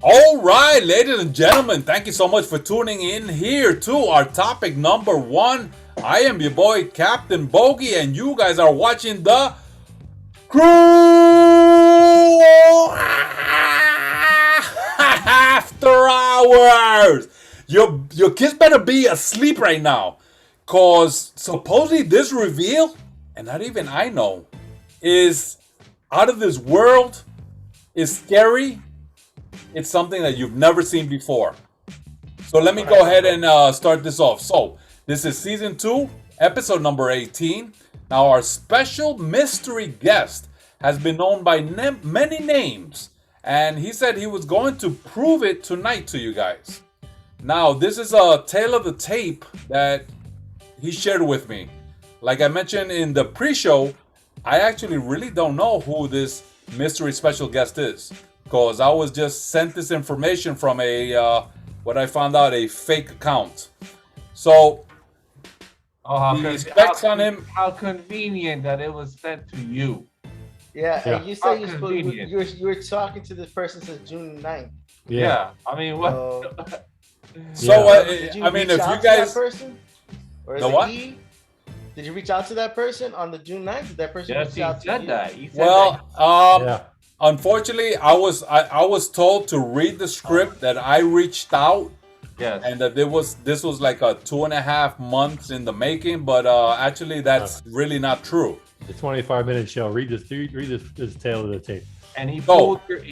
All right, ladies and gentlemen, thank you so much for tuning in here to our topic number one. I am your boy, Captain Bogy, and you guys are watching the CREW After Hours. Your kids better be asleep right now, cause supposedly this reveal, and not even I know, is out of this world, is scary. It's something that you've never seen before. So let me go ahead and start this off. So this is season 2, episode number 18. Now our special mystery guest has been known by many names, and he said he was going to prove it tonight to you guys. Now this is a tale of the tape that he shared with me. Like I mentioned in the pre-show, I actually really don't know who this mystery special guest is, because I was just sent this information from a what I found out, a fake account. So the specs on him. How convenient that it was sent to you. Yeah, and you said you were talking to this person since June 9th. Yeah. I mean, what? I mean, if you guys, person, or is the it what? he? Did you reach out to that person on the June 9th? Did that person Yes, reach out to you? that. He said Well, unfortunately, I was told to read the script, that I reached out. Yes. And that this was like a 2.5 months in the making, but actually that's really not true. The 25-minute show. Read this tale of the tape. And he pulled your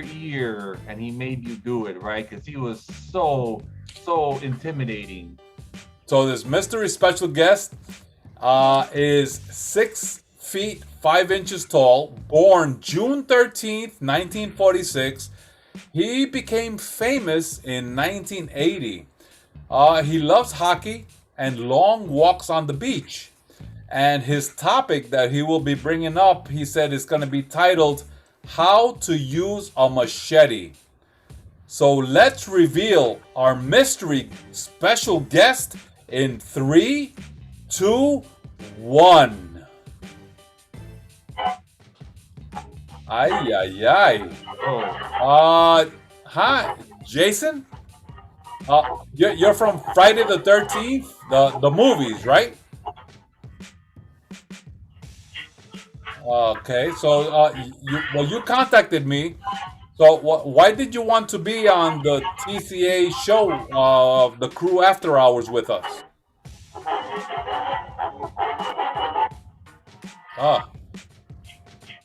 ear and he made you do it, right? Because he was so intimidating. So this mystery special guest is 6 feet 5 inches tall, born June 13th, 1946. He became famous in 1980. He loves hockey and long walks on the beach. And his topic that he will be bringing up, he said, is going to be titled, How to Use a Machete. So let's reveal our mystery special guest in 3, 2, 1. Ay. Hi, Jason? You're from Friday the 13th, the movies, right? Okay, so you contacted me. So why did you want to be on the T.C.A. show of the CREW After Hours with us?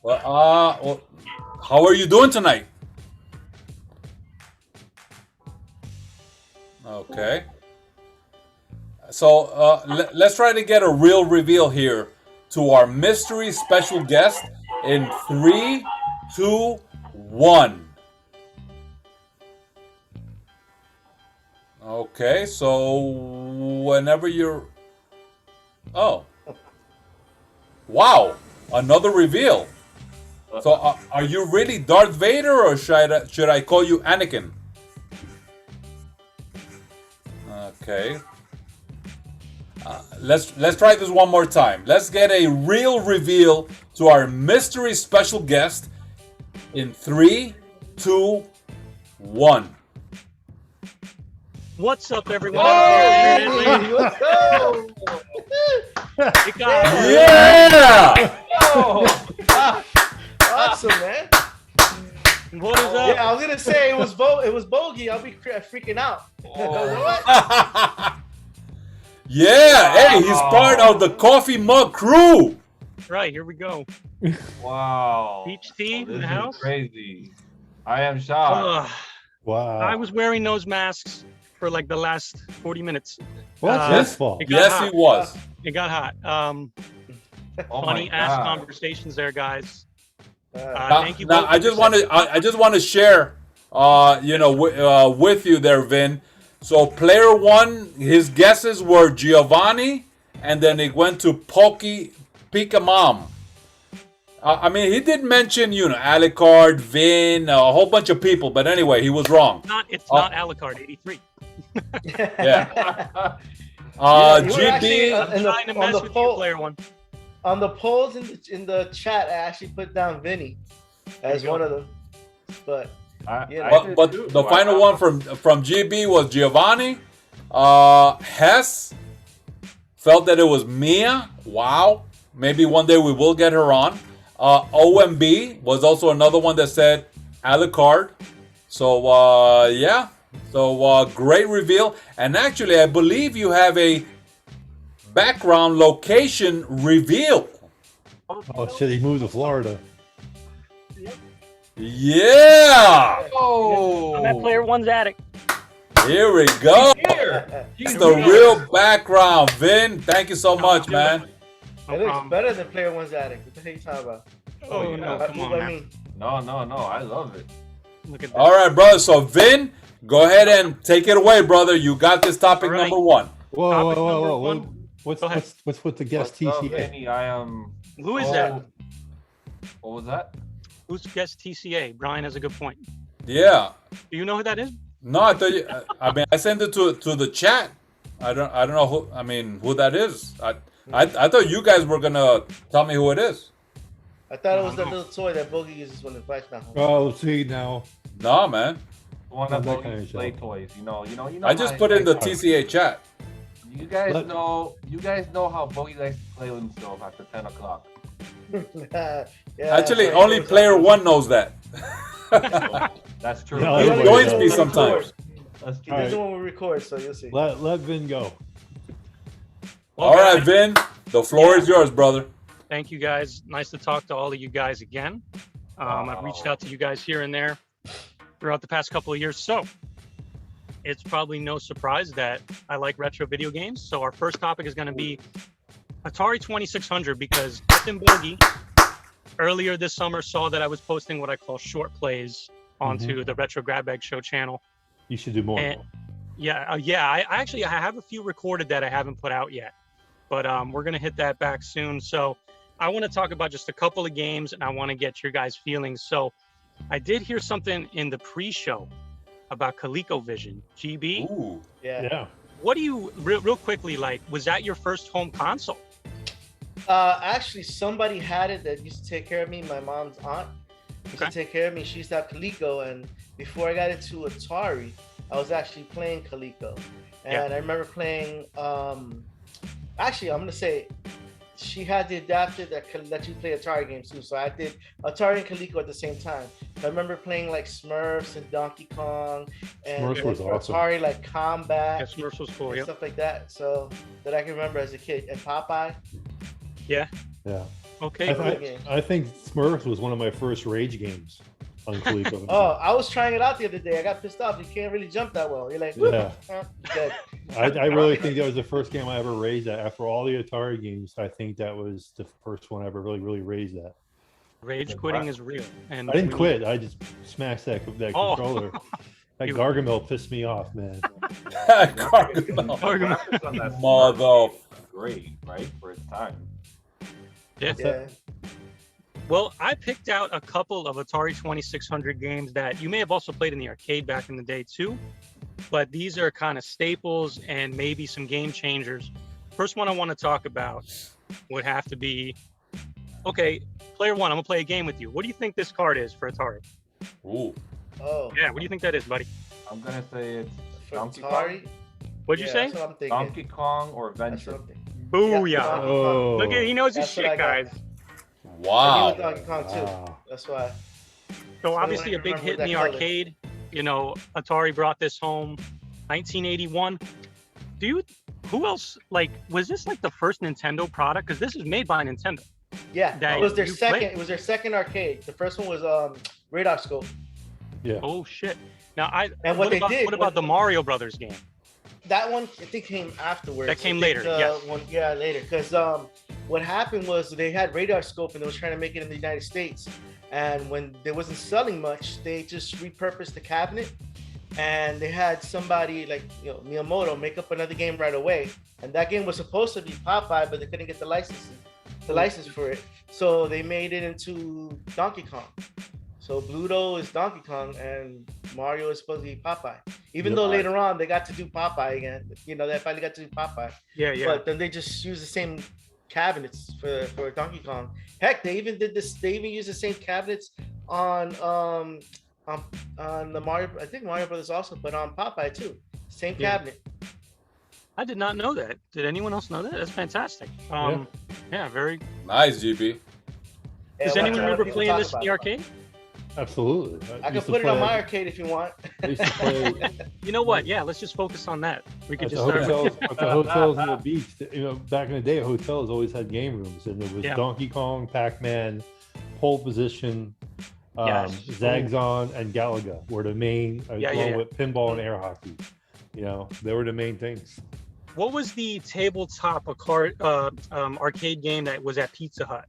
Well, how are you doing tonight? Okay. So let's try to get a real reveal here to our mystery special guest in 3, 2, 1. Okay, so whenever you're... Oh. Wow, another reveal. So are you really Darth Vader, or should I call you Anakin? Okay. Let's try this one more time. Let's get a real reveal to our mystery special guest in 3, 2, 1. What's up, everyone? Let's go! Yeah! Awesome, man. What is up? Yeah, I was gonna say it was Bogy. I'll be freaking out. Yeah, hey, he's part of the Coffee Mug crew. Right, here we go. Wow. Peach tea in This the is house. crazy. I am shocked. Wow. I was wearing those masks for like the last 40 minutes. What's his fault? It got Yes, hot. he was. It got hot. Oh Funny my ass God. conversations there, guys. Now, Thank you. now, both I for just want to share, with you there, Vin. So player 1, his guesses were Giovanni, and then it went to Pika Mom. I mean, he did mention, Alucard, Vin, a whole bunch of people, but anyway, he was wrong. It's not Alucard 83. Yeah. I'm trying to mess with you, player 1. On the polls in the chat, I actually put down Vinny as one of them. But But the final one from GB was Giovanni. Hess felt that it was Mia. Wow. Maybe one day we will get her on. O.M.B was also another one that said Alucard. So yeah. So great reveal. And actually, I believe you have a background location reveal. Oh shit! He moved to Florida. Yeah. Oh, I'm at Player One's attic. Here we go. Here. It's the real background, Vin. Thank you so much, man. It looks better than Player One's attic. What the hell are you talking about? Oh, no, come on, man. No, I love it. Look at that. All right, brother. So, Vin, go ahead and take it away, brother. You got this topic number one. Whoa. What's with the guest T.C.A? I am. Who is that? What was that? Who's guest T.C.A? Brian has a good point. Yeah. Do you know who that is? No, I thought you. I mean, I sent it to the chat. I don't know who. I mean, who that is. I thought you guys were gonna tell me who it is. I thought it was that little toy that Bogy uses when the bike's not home. Oh, see now. No, man. One of those play toys. You know. I just put in the T.C.A. chat. You guys know how Bogy likes to play with himself after 10 o'clock. Yeah, Actually, only player one knows that. That's true. No, He joins me sometimes. That's He true. doesn't want to record, so you'll see. Let Vin go. All right, Vin. The floor is yours, brother. Thank you, guys. Nice to talk to all of you guys again. I've reached out to you guys here and there throughout the past couple of years. So it's probably no surprise that I like retro video games. So our first topic is going to be Atari 2600 because Captain Bogy earlier this summer saw that I was posting what I call short plays onto the Retro Grab Bag Show channel. You should do more. And, I have a few recorded that I haven't put out yet, but we're gonna hit that back soon. So I want to talk about just a couple of games, and I want to get your guys' feelings. So I did hear something in the pre-show about ColecoVision. GB. Ooh. Yeah. What do you real quickly like? Was that your first home console? Actually, somebody had it that used to take care of me. My mom's aunt used to take care of me. She used to have Coleco, and before I got into Atari, I was actually playing Coleco. And I remember playing. Actually, I'm gonna say she had the adapter that could let you play Atari games too. So I did Atari and Coleco at the same time. I remember playing like Smurfs and Donkey Kong and Smurfs was awesome. Atari like Combat. Yeah, Smurfs was cool. And Yeah. stuff like that. So that I can remember as a kid. And Popeye. Yeah. Okay. I think Smurfs was one of my first rage games on Coleco. Oh, I was trying it out the other day. I got pissed off. You can't really jump that well. You're like, Yeah. Dead. I really think that was the first game I ever raised that. After all the Atari games, I think that was the first one I ever really raised that. Rage quitting is real. And I didn't quit. I just smashed that controller. That Gargamel pissed me off, man. Gargamel. Mother. Great, right? For its time. Yeah. Well, I picked out a couple of Atari 2600 games that you may have also played in the arcade back in the day too, but these are kind of staples and maybe some game changers. First one I want to talk about would have to be, okay, player one, I'm gonna play a game with you. What do you think this card is for Atari? Ooh. Oh. Yeah, what do you think that is, buddy? I'm gonna say it's For Donkey Atari? Kong. What'd you say? That's what I'm thinking. Donkey Kong or That's Venture. what I'm thinking. Booyah. Yeah, Oh. Look at, he knows his That's what I shit, got. guys. Wow. And he was Donkey Kong too. Wow. That's why. So obviously a big hit in the arcade. You know, Atari brought this home, 1981. Who else, like, was this like the first Nintendo product? Because this is made by Nintendo. Yeah, That it was their you second. played? It was their second arcade. The first one was Radar Scope. Yeah. Oh shit. Now And what they about, did what about was- the Mario Brothers game? That one I think came afterwards. That came I think, later, yes. Later. Because what happened was they had Radar Scope and they was trying to make it in the United States. And when they wasn't selling much, they just repurposed the cabinet. And they had somebody like Miyamoto make up another game right away. And that game was supposed to be Popeye, but they couldn't get the license for it. So they made it into Donkey Kong. So Bluto is Donkey Kong and Mario is supposed to be Popeye. Even though later on they got to do Popeye again. They finally got to do Popeye. Yeah. But then they just used the same cabinets for Donkey Kong. Heck, they even did this. They even used the same cabinets on On the Mario, I think Mario Brothers also, but on Popeye too. Same Yeah. cabinet. I did not know that. Did anyone else know that? That's fantastic. Yeah, very. Nice, GB. Yeah, Does watch anyone out, remember people playing talk this in about the it. arcade? Absolutely. I can used to put it on play- my arcade if you want. I used to play You know what? Yeah, let's just focus on that. We could at the just start. hotels, at the hotels on the beach. You know, back in the day, hotels always had game rooms, and it was Yeah. Donkey Kong, Pac-Man, Pole Position, Yes. Zagzon, and Galaga were the main, Yeah, along yeah. with pinball and air hockey. You know, they were the main things. What was the tabletop arcade game that was at Pizza Hut?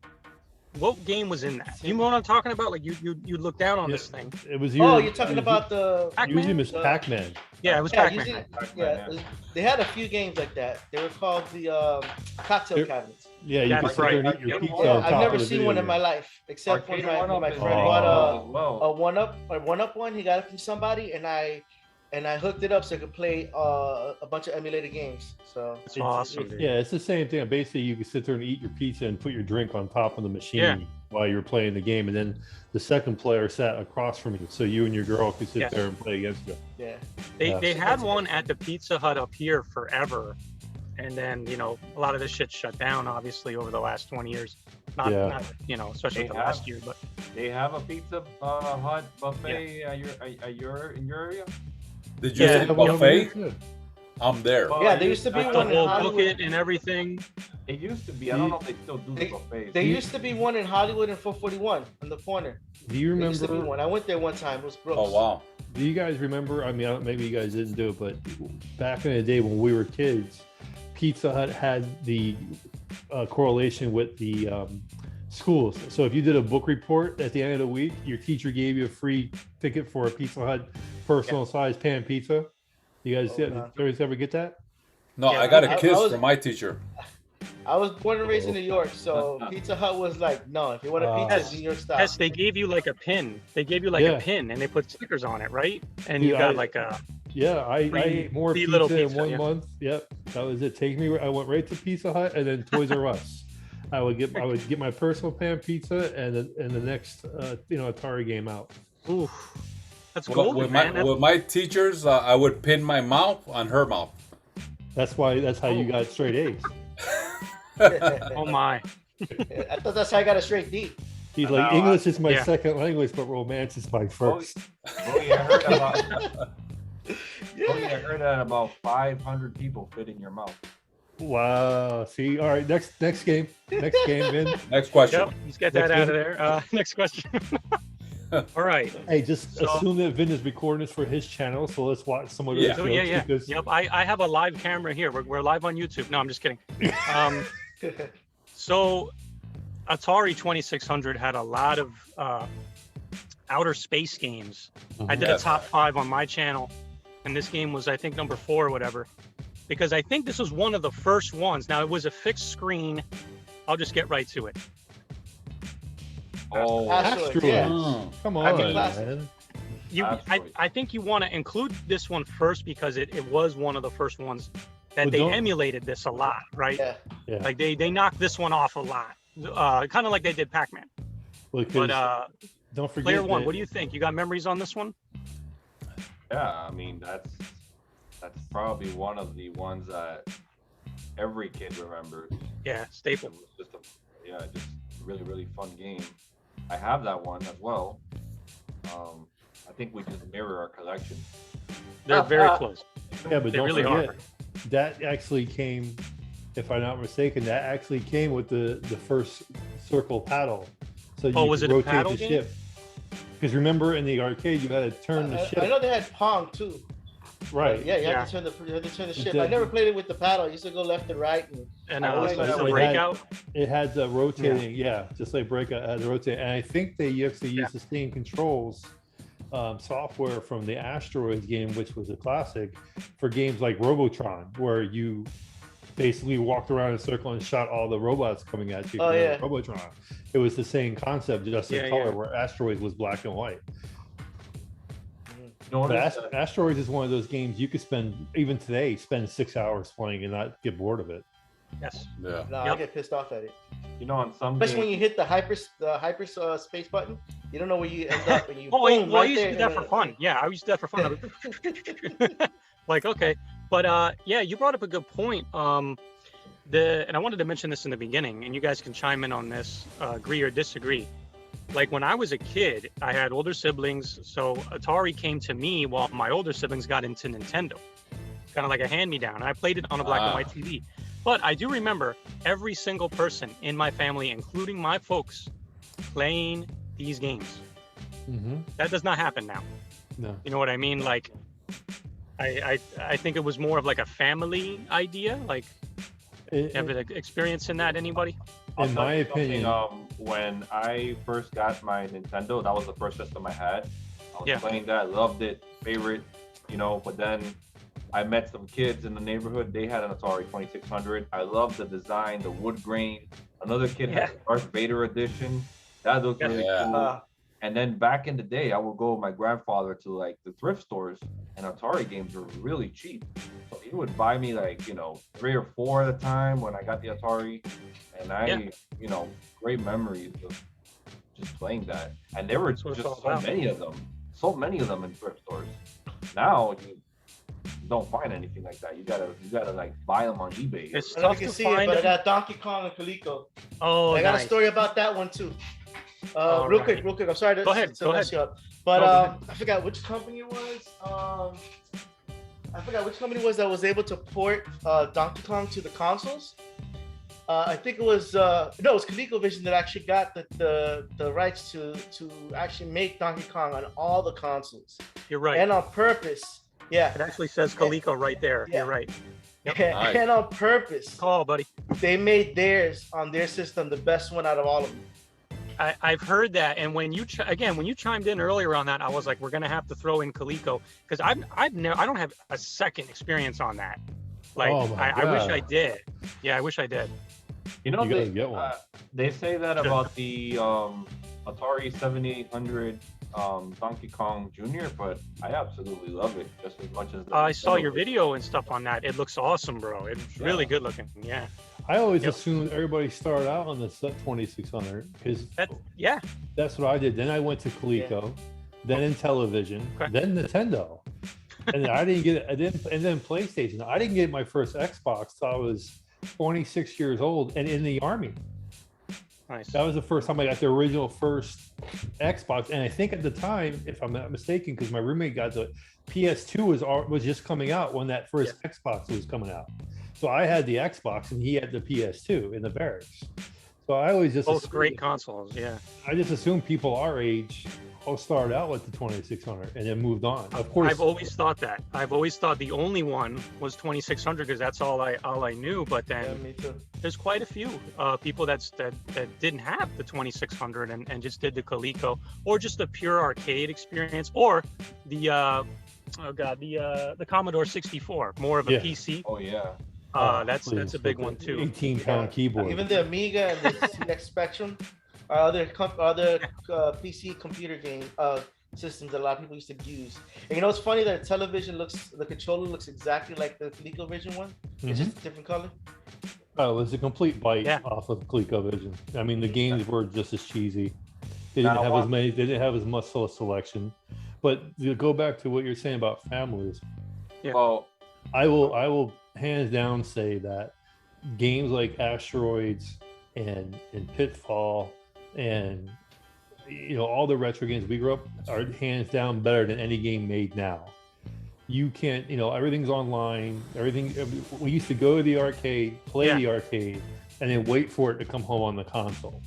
What game was in that? You know what I'm talking about? Like you look down on Yeah. this thing. It was Oh, either- you're talking it was about the Pac-Man? usually Miss Pac-Man. Yeah, it was yeah, Pac-Man. usually, Pac-Man, yeah. They had a few games like that. They were called the cocktail They're- cabinets. Yeah, you Yeah, could that's sit there and right. eat your Yeah, pizza Yeah, on I've top never of the seen video one in game. my life, except when Arcade my one-up friend is bought as well. a one-up one. He got it from somebody, and I hooked it up so I could play a bunch of emulated games. So It's awesome, dude. Yeah, it's the same thing. Basically, you could sit there and eat your pizza and put your drink on top of the machine Yeah. while you're playing the game, and then the second player sat across from you, so you and your girl could sit Yes. there and play against you. yeah, They Yeah. they had one at the Pizza Hut up here forever, and then a lot of this shit shut down obviously over the last 20 years. Not especially They the have- last year, but They have a Pizza Hut buffet in your area. Did you Yeah, say yeah, buffet? Yeah. I'm there. Well, Yeah, it there used to be I- the one in whole Hollywood. bucket and everything. It used to be. I don't know if they still do the They- buffets. there used to be one in Hollywood and 441 on the corner. Do you There used to be remember? one. I went there one time. It was gross. Oh wow. Do you guys remember? I mean, maybe you guys didn't do it, but back in the day when we were kids, Pizza Hut had the correlation with the schools. So if you did a book report at the end of the week, your teacher gave you a free ticket for a Pizza Hut personal size pan pizza. You guys, Oh, did no. you guys ever get that? No, Yeah, I got I a kiss was- from my teacher. I was born and raised in New York, so Pizza Hut was like, no, if you want a pizza, it's New York style. Yes, they gave you like a pin. They gave you like Yeah. a pin, and they put stickers on it, right? And Dude, you got I- like a Yeah, I Free- ate more free pizza little in pizza, 1 yeah. month. Yep, that was it. I went right to Pizza Hut and then Toys R Us. I would get my personal pan pizza and the next Atari game out. ooh, that's With, cool, with man. my teachers, I would pin my mouth on her mouth. That's how you got straight A's. Oh my. I thought that's how I got a straight D. He's No, like, I- English is my yeah. second language, but romance is my first. Bogy, I heard about. Bogy, I heard that about 500 people fit in your mouth. Wow. See, all right, next game, Vin. Next question. Yep, let's get that Next out of one. there. Next question. All right. Hey, just So- assume that Vin is recording this for his channel, so let's watch some of those Yeah. So jokes yeah. because Yep. I have a live camera here. We're live on YouTube. No, I'm just kidding. So Atari 2600 had a lot of outer space games. I did Yes. a top 5 on my channel, and this game was, I think, number 4 or whatever, because I think this was one of the first ones. Now, it was a fixed screen. I'll just get right to it. Oh, Asteroids, Asteroids. yeah. Mm. Come I on, mean- man. I think you want to include this one first because it was one of the first ones that Well, they don't- emulated this a lot, right? Yeah. Yeah. Like they knocked this one off a lot, kind of like they did Pac-Man. Because But don't forget Player One, that- what do you think? You got memories on this one? yeah. I mean, that's probably one of the ones that every kid remembers. Yeah, It staple. was just just really, really fun game. I have that one as well. I think we just mirror our collection. They're very close. Yeah, but They don't really forget, are. that actually came, if I'm not mistaken, that actually came with the first circle paddle. So Oh, you was could it a rotate paddle the game? ship. Because remember in the arcade you had to turn the I ship. know they had Pong too. Right. Yeah, you Yeah. had to turn the ship. did. I never played it with the paddle. I used to go left and right. And I always the remember it had- breakout. It had the rotating, yeah, just like Breakout had the rotating. And I think they actually used the same controls software from the Asteroids game, which was a classic, for games like Robotron, where you basically walked around in a circle and shot all the robots coming at you. Oh, yeah. Robotron. It was the same concept, just in Yeah, color, yeah. where Asteroids was black and white. But Notice that Asteroids is one of those games you could spend, even today, spend 6 hours playing and not get bored of it. Yes. Yeah. No, I Yep. get pissed off at it. on some Especially when games, you hit the hyper space button. You don't know where you end up, and you Oh, boom well, I right used to there. do that for fun. Yeah, I used to do that for fun. Like, okay, but yeah, you brought up a good point. And I wanted to mention this in the beginning, and you guys can chime in on this, agree or disagree. Like when I was a kid, I had older siblings, so Atari came to me while my older siblings got into Nintendo, kind of like a hand-me-down. I played it on a black and white TV. But I do remember every single person in my family, including my folks, playing these games. That does not happen now. No. You know what I mean? Like, I think it was more of like a family idea. Like, have an experience in that, anybody? In my opinion, when I first got my Nintendo, that was the first system I had. I was playing that, loved it, favorite, you know. But then I met some kids in the neighborhood. They had an Atari 2600. I loved the design, the wood grain. Another kid had the Darth Vader edition. That looked really cool. And then back in the day, I would go with my grandfather to like the thrift stores, and Atari games were really cheap. So he would buy me like, you know, 3 or 4 at a time when I got the Atari. And I, you know, great memories of just playing that. And there were just so many of them in thrift stores. Now you don't find anything like that. You gotta like buy them on eBay. It's I don't know tough if you to can see find. it, but I got Donkey Kong and Coleco. Oh, I got a story about that one too. Real quick. I'm sorry to mess you up, but I forgot which company it was. I forgot which company it was that was able to port Donkey Kong to the consoles. I think it was it was ColecoVision that actually got the rights to actually make Donkey Kong on all the consoles. You're right. And on purpose. Yeah. It actually says Coleco right there. Yeah. You're right. Yep. And on purpose. Call, buddy. They made theirs on their system the best one out of all of them. I've heard that, and when you chimed in earlier on that, I was like, we're gonna have to throw in Coleco because I don't have a second experience on that. Like, I wish I did. Yeah, I wish I did. You know, gotta get one. They say that about the Atari 7800 Donkey Kong Jr., but I absolutely love it just as much as I saw your video and stuff on that. It looks awesome, bro. It's really good looking. Yeah. I always assumed everybody started out on the 2600 because that's what I did. Then I went to Coleco, then in television, then Nintendo, and I didn't get it. And then PlayStation. I didn't get my first Xbox till I was 26 years old and in the Army. Nice. That was the first time I got the original first Xbox, and I think at the time, if I'm not mistaken, because my roommate got the PS2 was just coming out when that first Xbox was coming out. So I had the Xbox and he had the PS2 in the barracks. So I always just both great consoles. Yeah. I just assumed people our age all started out with the 2600 and then moved on. Of course, I've always thought that. I've always thought the only one was 2600 because that's all I knew. But then me too. There's quite a few people that didn't have the 2600 and just did the Coleco or just the pure arcade experience or the the Commodore 64, more of a PC. Oh yeah. That's a big one too. 18-pound keyboard. Even the Amiga and the CX Spectrum are other PC computer game systems that a lot of people used to use. And you know, it's funny that the controller looks exactly like the ColecoVision one. It's just a different color. Oh, it was a complete bite off of ColecoVision. I mean, the games were just as cheesy. They didn't have as many. They didn't have as much selection. But to go back to what you're saying about families, well, I will hands down say that games like Asteroids and Pitfall and all the retro games we grew up are hands down better than any game made now. You can't, everything's online. We used to go to the arcade, play the arcade, and then wait for it to come home on the console.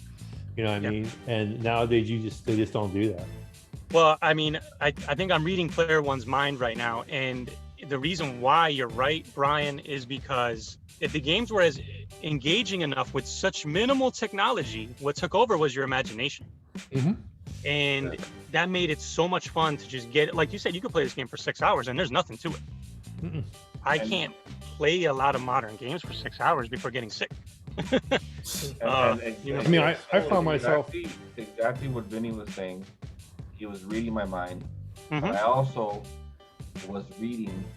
You know what I mean? And nowadays they just don't do that. Well, I mean, I think I'm reading Player One's mind right now, and the reason why you're right, Brian, is because if the games were as engaging enough with such minimal technology, what took over was your imagination. And that made it so much fun to just get it. Like you said, you could play this game for 6 hours and there's nothing to it. I can't play a lot of modern games for 6 hours before getting sick. I found myself exactly what Vinny was saying. He was reading my mind. Mm-hmm. But I also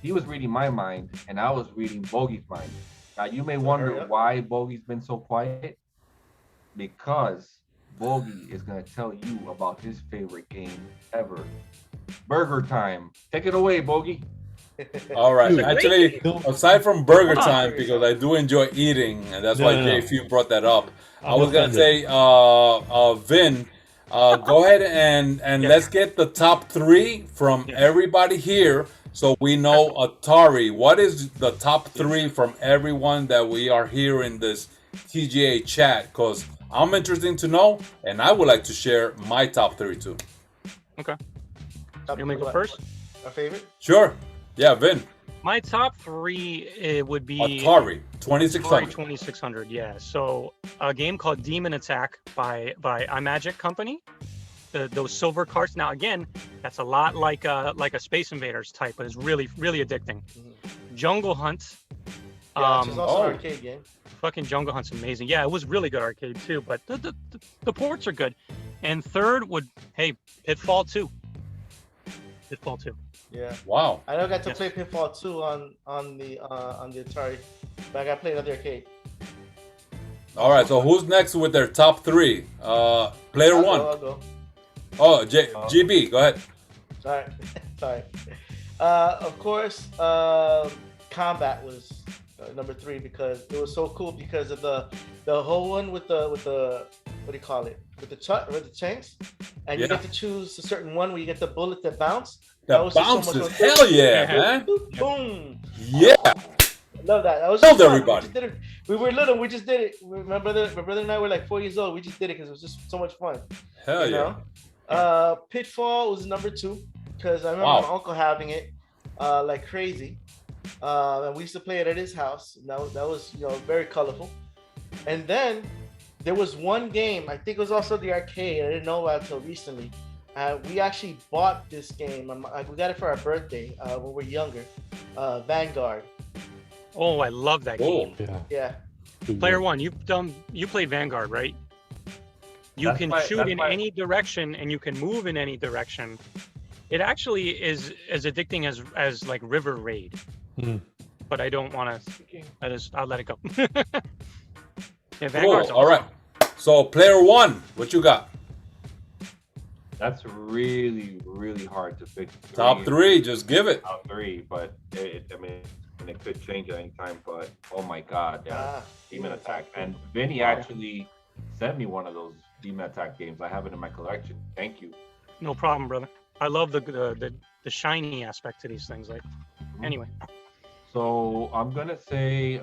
he was reading my mind, and I was reading Bogy's mind. Now, you may wonder why Bogy's been so quiet. Because Bogy is gonna tell you about his favorite game ever. Burger Time. Take it away, Bogy. All right. Dude, Actually, no. aside from Burger Come on. Time, because I do enjoy eating, and that's No, why no, no. JFEW brought that up. I I'm was gonna offended. say, Vin, go ahead and Yeah. let's get the top three from Yes. everybody here, so we know Atari. What is the top three from everyone that we are here in this TGA chat? Because I'm interested to know, and I would like to share my top three too. Okay. Top You want me to go what? first? Our favorite? Sure. Yeah, Vin. My top three would be Atari Atari 2600. 2600. Yeah. So a game called Demon Attack by iMagic Company. Those silver carts. Now again, that's a lot like a Space Invaders type, but it's really addicting. Jungle Hunt. Yeah, which is also oh. an arcade game. Fucking Jungle Hunt's amazing. Yeah, it was really good arcade too, but the ports are good. And third would Pitfall 2. Pitfall 2. Yeah. Wow. I never got to Yes. play Pitfall 2 on the Atari, but I got to play another arcade. All right. So who's next with their top three? Player I'll one. Go, I'll go. Oh, GB. Go ahead. Sorry. Sorry. Of course, Combat was number 3 because it was so cool because of the whole one with the what do you call it, with the tanks, and you Yeah. get to choose a certain one where you get the bullet that bounce. That was just so much bounces. fun. Hell yeah, man. Boom, boom. Yeah. Love that. That was Killed just fun. everybody. We, just did it. We were little. We just did it. My brother and I were like 4 years old. We just did it because it was just so much fun. Hell you yeah. know? Pitfall was number 2 because I remember Wow. my uncle having it like crazy. And we used to play it at his house. And that was very colorful. And then there was one game, I think it was also the arcade. I didn't know about it until recently. We actually bought this game. We got it for our birthday when we were younger. Vanguard. Oh, I love that Whoa. game. Yeah. Yeah. Player one, you played Vanguard, right? You That's can my- shoot that's in my- any direction and you can move in any direction. It actually is as addicting as like River Raid. Hmm. But I don't want to. I'll let it go. Yeah, Cool. Vanguard's All right. So player one, what you got? That's really hard to pick. Top three. Just give it. Top 3, but it could change at any time. But oh my God, yeah, Demon Attack. And Vinny actually sent me one of those Demon Attack games. I have it in my collection. Thank you. No problem, brother. I love the shiny aspect to these things. Like, anyway. So I'm gonna say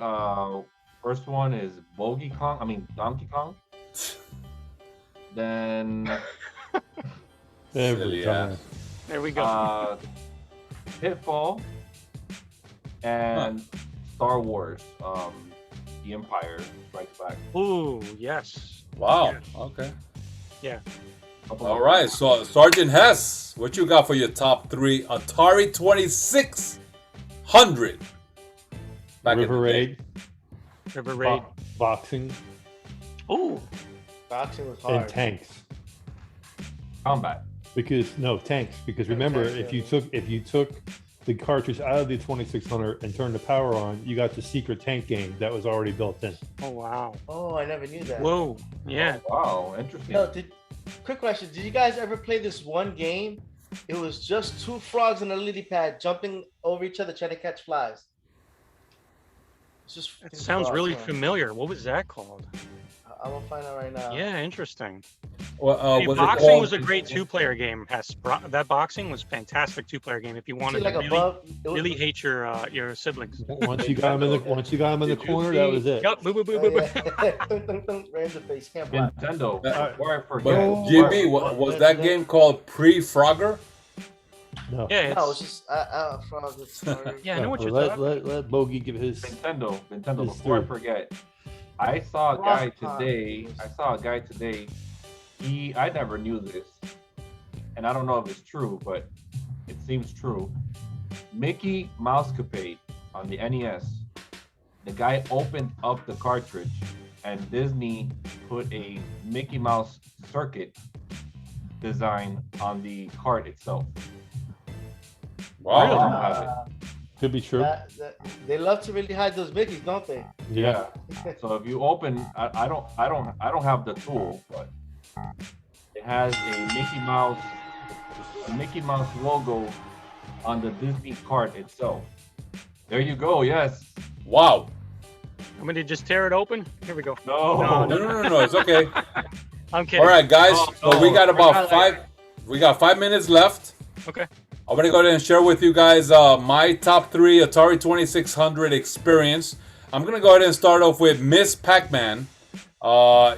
first one is Donkey Kong. Then Every Silly time. ass. There we go. Pitfall and Star Wars. The Empire Strikes Back. Ooh, yes. Wow. Yeah. Okay. Yeah. All right. So Sgt Hess, what you got for your top three? Atari 2600. Back in River the day. Raid, River Raid. boxing, Ooh. Boxing was and hard. tanks. Combat. Tanks. Because remember, tanks, if yeah. you took the cartridge out of the 2600 and turned the power on, you got the secret tank game that was already built in. Oh, wow. Oh, I never knew that. Whoa. Yeah. Wow, interesting. No, quick question. Did you guys ever play this one game? It was just 2 frogs on a lily pad jumping over each other trying to catch flies. It's just That freaking sounds frogs, really man. familiar. What was that called? I'm gonna find out right now. Yeah, interesting. Well, Hey, was it boxing called? was a great 2-player game. That boxing was fantastic 2-player game. If you See, wanted like to really, above, it was, really hate your siblings. Once you got him in the Did you corner, that see- was it. Yup. Boo boo boo oh, boo boo. yeah. Dun, dun, dun, right in the face. Can't block. Nintendo. Uh, Before I But forget. GB, was that game called Pre-Frogger? No. Yeah, No, it's, it's just frogs with stories. yeah, I know what you're let, talking. let Bogy give his. Nintendo. It's Before I true. forget, I saw a guy Rock today. I never knew this, and I don't know if it's true, but it seems true. Mickey Mousecapade on the NES. The guy opened up the cartridge, and Disney put a Mickey Mouse circuit design on the cart itself. Wow. Really? don't have it. Could be true. They love to really hide those Mickeys, don't they? Yeah. So if you open, I don't have the tool, but It has a Mickey Mouse logo on the Disney cart itself. There you go. Yes. Wow. I'm gonna just tear it open. Here we go. No. No. It's okay. I'm kidding. All right, guys. Oh, So we got about I got We got 5 minutes left. Okay. I'm gonna go ahead and share with you guys my top 3 Atari 2600 experience. I'm gonna go ahead and start off with Miss Pac-Man. Aside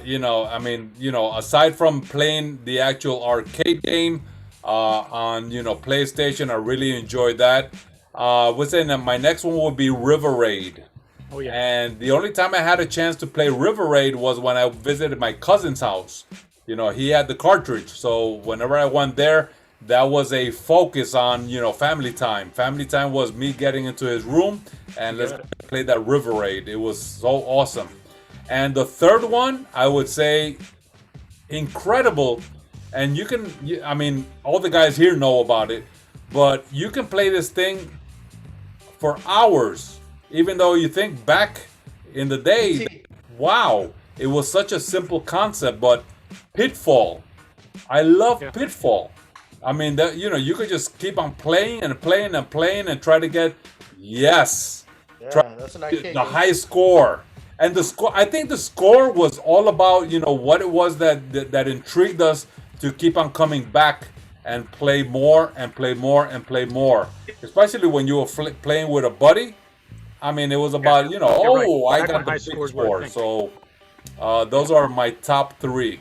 from playing the actual arcade game on PlayStation, I really enjoyed that. Would say that my next one would be River Raid. Oh yeah. And the only time I had a chance to play River Raid was when I visited my cousin's house. He had the cartridge, so whenever I went there, that was a focus on family time. Family time was me getting into his room and let's play that River Raid. It was so awesome. And the third one, I would say, incredible. And all the guys here know about it, but you can play this thing for hours. Even though you think back in the day, wow, it was such a simple concept, but Pitfall. I love Pitfall. I mean, you could just keep on playing and playing and playing and try to get, that's an arcade the high score. And the score, I think the score was all about, what it was that intrigued us to keep on coming back and play more and play more and play more. Especially when you were playing with a buddy. I mean, it was about, right. I got the big score. So those are my top 3.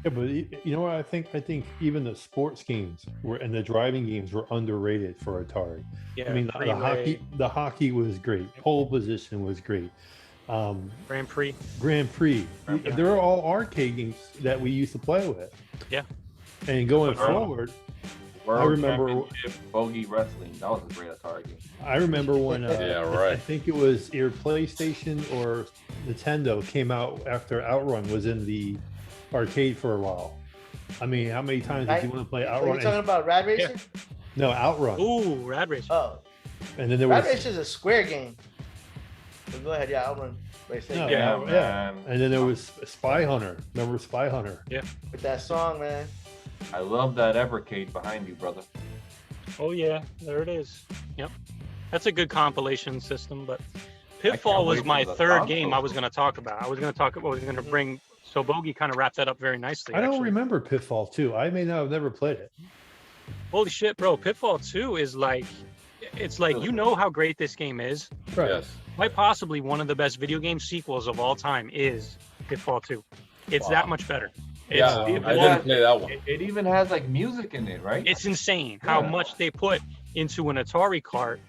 Yeah, but you know what I think? I think even the sports games and the driving games were underrated for Atari. Yeah. I mean, the hockey was great. Pole position was great. Grand Prix. They're all arcade games that we used to play with. Yeah. And going forward, World I remember Bogy Wrestling. That was a great Atari game. I remember when right. I think it was either PlayStation or Nintendo came out after Outrun was in the arcade for a while. I mean, how many times did you want to play Outrun? Are you talking about Rad Racer? Yeah. No, Outrun. Ooh, Rad Racer. Oh, And then there Rad was Racer is a Square game. So go ahead, Outrun. no, Yeah. And then there was Spy Hunter. Remember Spy Hunter? Yeah. With that song, man. I love that Evercade behind you, brother. Oh yeah, there it is. Yep. That's a good compilation system, but Pitfall was wait my for the third console. game I was going to talk about. I was going to bring, so Bogy kind of wrapped that up very nicely. I don't actually. remember Pitfall 2. I may not have never played it. Holy shit, bro. Pitfall 2 is like, it's like, you know how great this game is. Right. Yes. Quite possibly one of the best video game sequels of all time is Pitfall 2. It's that much better. It's, Yeah, I didn't play that one. It even has like music in it, right? It's insane how much they put into an Atari cart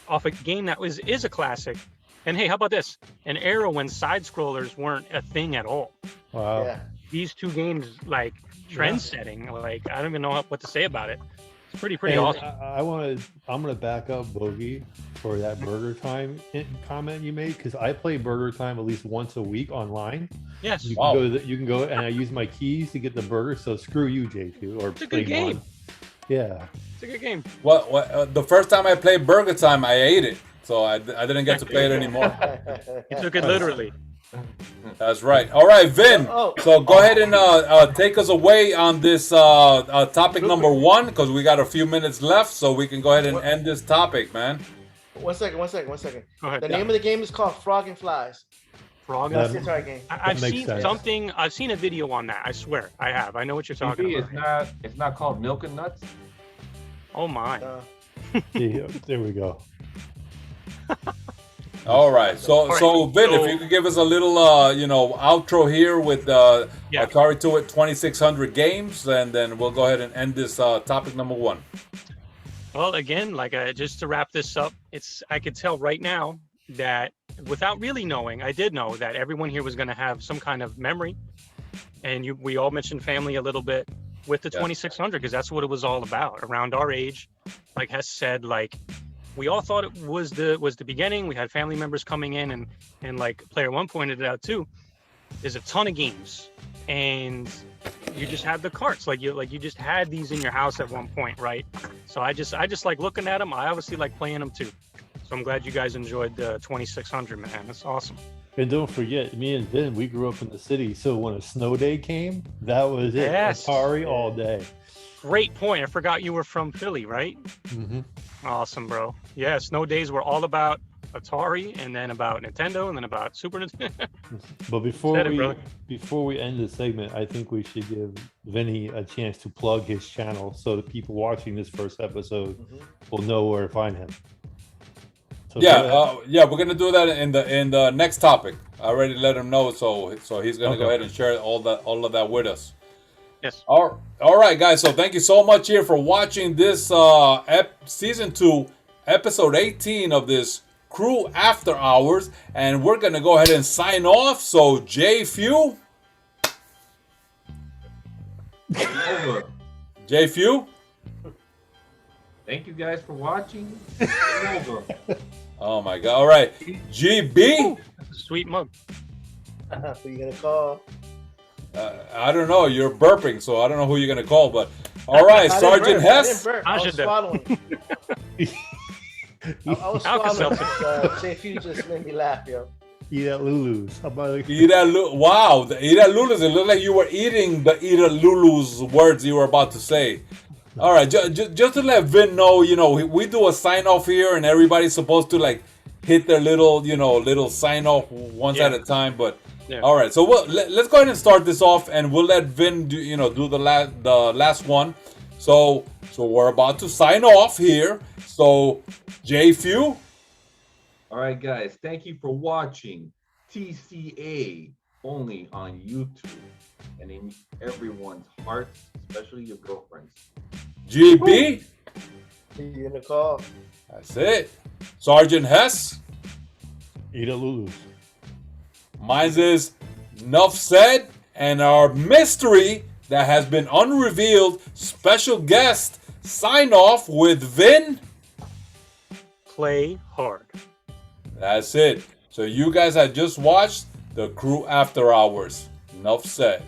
off a game that is a classic. And hey, how about this? An era when side scrollers weren't a thing at all. Wow. Yeah. These two games, like trend setting, like I don't even know what to say about it. It's pretty And awesome. I'm gonna back up Bogy for that Burger Time comment you made, because I play Burger Time at least once a week online. Yes. You can go and I use my keys to get the burger. So screw you, JF.E.W. Or It's a good game. One. Yeah. It's a good game. The first time I played Burger Time, I ate it. So I didn't get to play it anymore. You took it literally. That's right. All right, Vin. So go ahead and take us away on this topic number 1, because we got a few minutes left, so we can go ahead and end this topic, man. One second. Go ahead. The name of the game is called Frog and Flies. Frog. That's the Atari game. I've makes seen sense. something. I've seen a video on that. I swear, I have. I know what you're talking TV, about. it's not called Milk and Nuts. Oh my. See, there we go. All right. So Vin, if you could give us a little outro here with Atari 2600 games, and then we'll go ahead and end this topic number 1. Well, again, just to wrap this up, I could tell right now that without really knowing, I did know that everyone here was going to have some kind of memory, and we all mentioned family a little bit with the 2600, because that's what it was all about. Around our age, like Hess said, like we all thought it was the beginning. We had family members coming in, and like Player One pointed it out too. There's a ton of games, and you just had the carts, like you just had these in your house at one point, right? So I just like looking at them. I obviously like playing them too. So I'm glad you guys enjoyed the 2600, man. That's awesome. And don't forget, me and Vin, we grew up in the city, so when a snow day came, that was it. Yes. Atari all day. Great point. I forgot you were from Philly, right? Mm-hmm. Awesome, bro. Yeah, snow days were all about Atari, and then about Nintendo, and then about Super Nintendo. But Said it, brother. before we end the segment, I think we should give Vinny a chance to plug his channel so the people watching this first episode will know where to find him. So Yeah, we're gonna do that in the next topic. I already let him know, so he's gonna go ahead and share all of that with us. Yes. All right, guys. So thank you so much here for watching this season 2, episode 18 of this CREW After Hours, and we're gonna go ahead and sign off. So JFEW, Over. JFEW. Thank you guys for watching. Over. Oh my God! All right, GB. That's a sweet mug. Who you gonna call? I don't know. You're burping, so I don't know who you're gonna call. But all right, Sgt Hess. I was swallowing. I was swallowing. JFEW just made me laugh, yo. Eat at Lulu's. How about Wow, eat at Lulu's. It looked like you were eating the eat at Lulu's words you were about to say. All right, just to let Vin know, we do a sign off here, and everybody's supposed to like hit their little sign off once at a time. But all right, so let's go ahead and start this off, and we'll let Vin do the last one. So we're about to sign off here. So JFEW. All right, guys. Thank you for watching T.C.A. only on YouTube and in everyone's hearts, especially your girlfriends. GB. Who you gonna call? That's it. Sgt Hess. Eat at Lulu's. Mine's is Enough Said, and our mystery that has been unrevealed special guest sign off with Vin. Play hard. That's it. So you guys have just watched the CREW After Hours. Enough said.